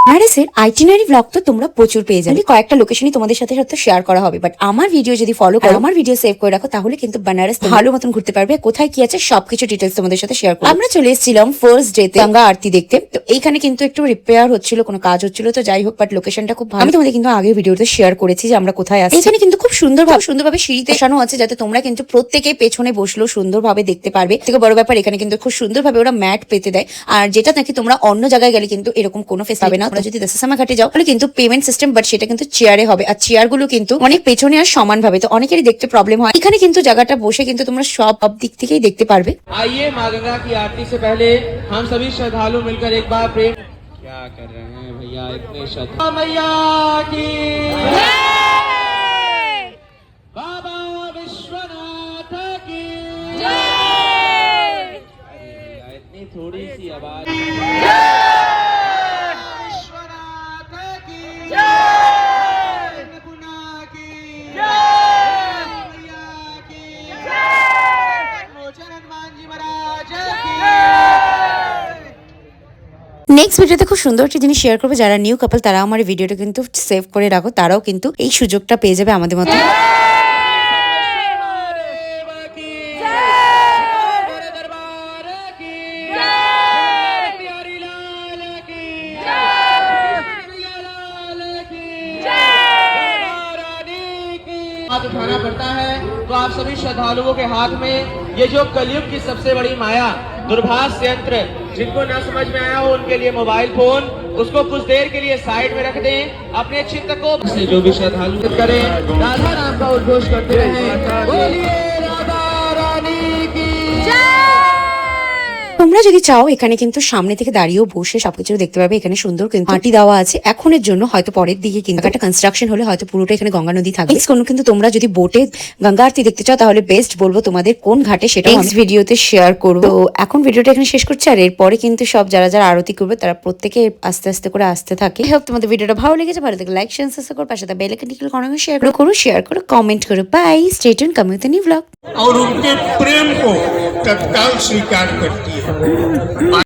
বেনারসের itinerary blog তো তোমরা প্রচুর পেয়ে যাবে, কয়েকটা লোকেশনই তোমাদের সাথে সাথে শেয়ার করা হবে। বাট আমার ভিডিও যদি ফলো করো, আমার ভিডিও সেভ করে রাখো, তাহলে কিন্তু বেনারস ভালো মতন ঘুরতে পারবে। কোথায় কি আছে সবকিছু ডিটেলস তোমাদের সাথে শেয়ার করব। আমরা চলে এসেছিলাম ফার্স্ট ডে তে গঙ্গা আরতি দেখতে। তো এইখানে কিন্তু একটু রিপেয়ার হচ্ছিল, কোনো কাজ হচ্ছিল, তো যাই হোক, বাট লোকেশনটা খুব ভালো। আমি তোমাদের কিন্তু আগে ভিডিওতে শেয়ার করেছি যে আমরা কোথায় আছি। এখানে কিন্তু খুব সুন্দরভাবে সিঁড়িতে বসানো আছে, যাতে তোমরা কিন্তু প্রত্যেকে পেছনে বসলেও সুন্দরভাবে দেখতে পারবে। থেকে বড় ব্যাপার, এখানে কিন্তু খুব সুন্দরভাবে ওরা ম্যাট পেতে দেয়, আর যেটা নাকি তোমরা অন্য জায়গায় গেলে কিন্তু এরকম কোনো ফেস পাবে না। তোমরা যদি দশাসমা ঘাটে যাও তাহলে কিন্তু পেমেন্ট সিস্টেম, বাট সেটা কিন্তু চেয়ারে হবে, আর চেয়ার গুলো কিন্তু অনেক পেছনে আর সমান ভাবে, তো অনেকেরই দেখতে প্রবলেম হয়। এখানে কিন্তু জায়গাটা বসে কিন্তু তোমরা সব দিক থেকেই দেখতে পারবে। आइए माँ गंगा की आरती से पहले हम सभी श्रद्धालु मिलकर एक बार प्रेम क्या कर रहे हैं भैया, इतने श्रद्धा मैया की बाबा विश्वनाथ की अरे इतनी थोड़ी सी आवाज। विश्वनाथ की अन्नपूर्णा की मैया की मोचन हनुमान जी महाराज की। নেক্সট ভিডিওতে খুব সুন্দর একটা জিনিস শেয়ার করবো। যারা নিউ কাপল তারা আমার ভিডিওটা কিন্তু সেভ করে রাখো, তারাও কিন্তু এই সুযোগটা পেয়ে যাবে আমাদের মতো। हाथ उठाना पड़ता है, तो आप सभी श्रद्धालुओं के हाथ में ये जो कलयुग की सबसे बड़ी माया दूरभाष यंत्र, जिनको ना समझ में आया हो उनके लिए मोबाइल फोन, उसको कुछ देर के लिए साइड में रख दें। अपने चित्त को से जो भी श्रद्धालु करें, राधा नाम का उद्घोष करते रहें। बोलिए राधा रानी की जय। তোমরা যদি চাও এখানে কিন্তু সামনে থেকে দাঁড়িয়েও বসে সবকিছু দেখতে পারবে। এখানে সুন্দর কিন্তু মাটি দেওয়া আছে এখনের জন্য, হয়তো পরের দিকে কিন্তু একটা কনস্ট্রাকশন হলে হয়তো পুরোটা এখানে গঙ্গা নদী থাকবে। কিন্তু তোমরা যদি বোটে গঙ্গা আরতি দেখতে চাও তাহলে বেস্ট বলবো তোমাদের কোন ঘাটে, সেটা নেক্সট ভিডিওতে শেয়ার করবো। তো এখন ভিডিওটা এখানে শেষ করছি, আর এরপরে কিন্তু সব যারা যারা আরতি করবে তারা প্রত্যেকে আস্তে আস্তে করে আসতে থাকে। হোপ তোমাদের ভিডিওটা ভালো লেগেছে, ভালো থেকে লাইক শেয়ার সাবস্ক্রাইব করো, পাশে বেল আইকন ক্লিক করে শেয়ার করো, কমেন্ট করো। Bye, stay tune, come with a new blog. और उनके प्रेम को तत्काल स्वीकार करती है।